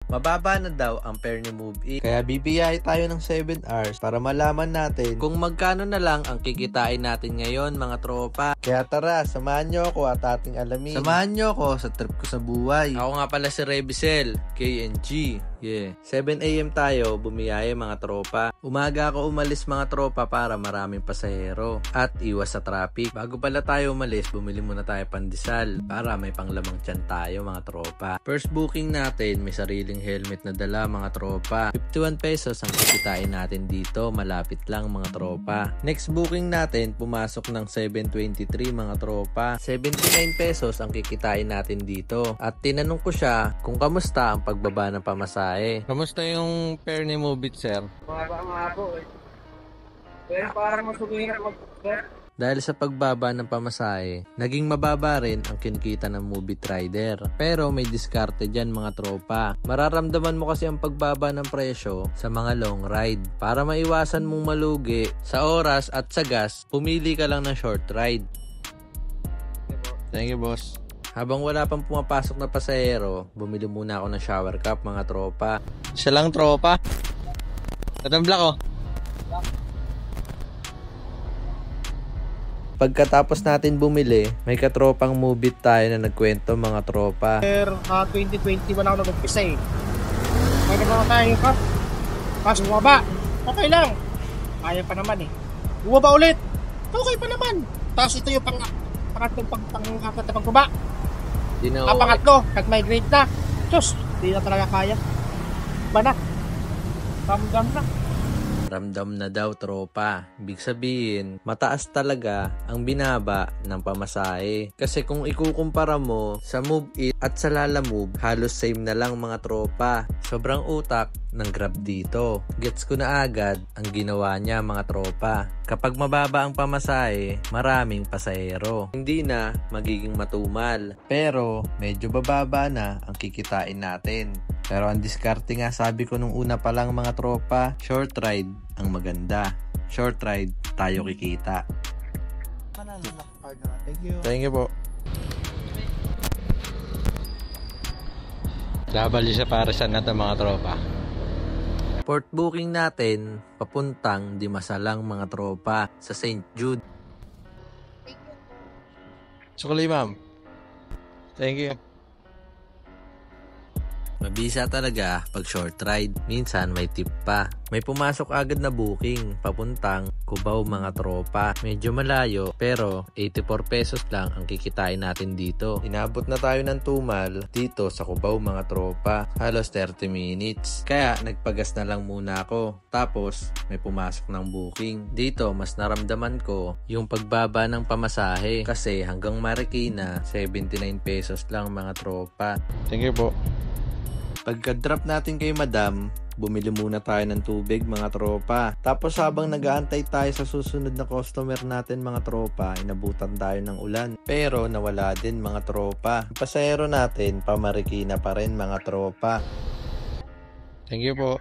Mababa na daw ang fare ni Move It. Kaya bibiyahe tayo ng 7 hours para malaman natin kung magkano na lang ang kikitain natin ngayon mga tropa. Kaya tara, samahan nyo ako at ating alamin. Samahan nyo ako sa trip ko sa buhay. Ako nga pala si Rebicel, KNG. Yeah. 7 AM tayo, bumiyahe mga tropa. Umaga ako umalis mga tropa para maraming pasahero at iwas sa traffic. Bago pala tayo umalis, bumili muna tayo pandesal para may panglamang tiyan tayo mga tropa. First booking natin, may sariling helmet na dala mga tropa. 51 pesos ang kikitain natin dito, malapit lang mga tropa. Next booking natin, pumasok ng 7:23 mga tropa. 79 pesos ang kikitain natin dito. At tinanong ko siya kung kamusta ang pagbaba ng pamasahe. Kamusta yung fare ni Move It, sir? Mababa po eh. Pero parang masubuhin na Dahil sa pagbaba ng pamasahe, naging mababa rin ang kinikita ng Move It rider. Pero may diskarte dyan mga tropa. Mararamdaman mo kasi ang pagbaba ng presyo sa mga long ride. Para maiwasan mong malugi sa oras at sa gas, pumili ka lang ng short ride. Thank you, boss. Habang wala pang pumapasok na pasahero, bumili muna ako ng shower cap mga tropa. Isa lang tropa. Tatambla ko. Pagkatapos natin bumili, may katropang Move It tayo na nagkwento mga tropa. 2021 ako nag-umpisa eh. May naman tayo cap. Kaso bumaba. Okay lang. Kaya pa naman eh. Bumaba ulit. Okay pa naman. Tapos ito yung pangatlong pagbaba. Pangatlo, nag-migrate na. Diyos, hindi na talaga kaya. Ba na? Ramdam na. Ramdam na daw tropa. Ibig sabihin, mataas talaga ang binaba ng pamasahe. Kasi kung ikukumpara mo sa Move It at sa Lalamove, halos same na lang mga tropa. Sobrang utak ng Grab dito. Gets ko na agad ang ginawa niya mga tropa. Kapag mababa ang pamasahe, maraming pasahero. Hindi na magiging matumal. Pero medyo bababa na ang kikitain natin. Pero ang diskarte nga sabi ko nung una pa lang mga tropa, short ride ang maganda. Short ride, tayo kikita. Thank you. Thank you po. Dabali sa Parisan na ito mga tropa. Port booking natin, papuntang Dimasalang mga tropa sa St. Jude. Sukali ma'am. Thank you. Mabisa talaga pag short ride. Minsan may tip pa. May pumasok agad na booking papuntang Cubao mga tropa. Medyo malayo pero 84 pesos lang ang kikitain natin dito. Inabot na tayo ng Tumal dito sa Cubao mga tropa. Halos 30 minutes. Kaya nagpagas na lang muna ako. Tapos may pumasok ng booking. Dito mas naramdaman ko yung pagbaba ng pamasahe. Kasi hanggang Marikina 79 pesos lang mga tropa. Thank you po. Pagka-drop natin kay Madam, bumili muna tayo ng tubig mga tropa. Tapos habang nag-aantay tayo sa susunod na customer natin mga tropa, inabutan tayo ng ulan. Pero nawala din mga tropa. Ang pasahero natin, pamarikina pa rin mga tropa. Thank you po.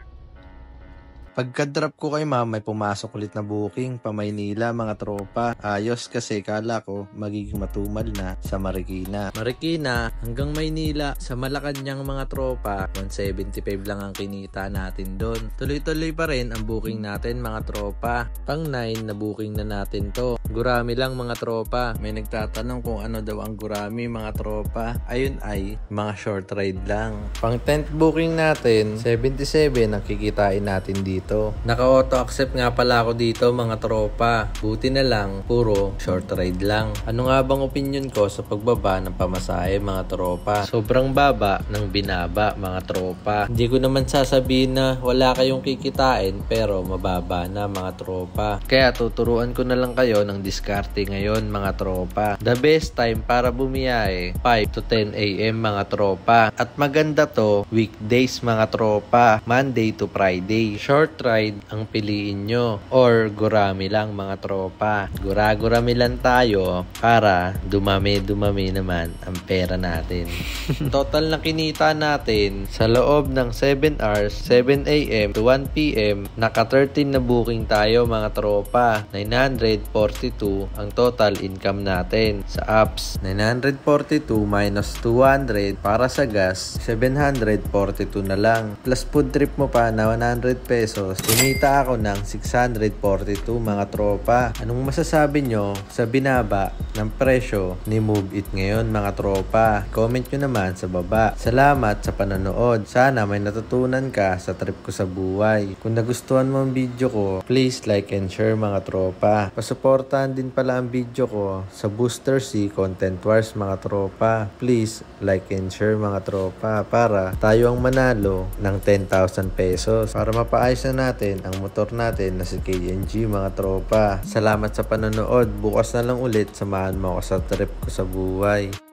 Pagka-drop ko kay ma'am, may pumasok ulit na booking pa Maynila mga tropa. Ayos kasi kala ko magiging matumal na sa Marikina. Marikina hanggang Maynila sa Malacanang mga tropa, 175 lang ang kinita natin doon. Tuloy-tuloy pa rin ang booking natin mga tropa. Pang 9 na booking na natin to. Gurami lang mga tropa. May nagtatanong kung ano daw ang gurami mga tropa. Ayun ay mga short ride lang. Pang 10th booking natin, 77 ang kikitain natin dito. Naka-auto accept nga pala ako dito mga tropa. Buti na lang, puro short ride lang. Ano nga bang opinion ko sa pagbaba ng pamasahe mga tropa? Sobrang baba ng binaba mga tropa. Hindi ko naman sasabihin na wala kayong kikitain pero mababa na mga tropa. Kaya tuturuan ko na lang kayo ng diskarte ngayon mga tropa. The best time para bumiyahe 5 to 10 AM mga tropa. At maganda to weekdays mga tropa, Monday to Friday. Short short ride ang piliin nyo or gurami lang mga tropa. Gurami lang tayo para dumami naman ang pera natin. Total na kinita natin sa loob ng 7 hours, 7 a.m. to 1 p.m. naka 13 na booking tayo mga tropa. 942 ang total income natin sa apps. 942 minus 200 para sa gas, 742 na lang. Plus food trip mo pa na 100 pesos. Kumita ako ng 642 mga tropa. Anong masasabi nyo sa binaba ng presyo ni Move It ngayon mga tropa? Comment nyo naman sa baba. Salamat sa panonood. Sana may natutunan ka sa trip ko sa buhay. Kung nagustuhan mo ang video ko, please like and share mga tropa. Pasuportahan din pala ang video ko sa Booster C Content Wars mga tropa. Please like and share mga tropa para tayo ang manalo ng 10,000 pesos para mapaayos na natin ang motor natin na si KNG mga tropa. Salamat sa panonood. Bukas na lang ulit samahan mo ako sa trip ko sa buhay.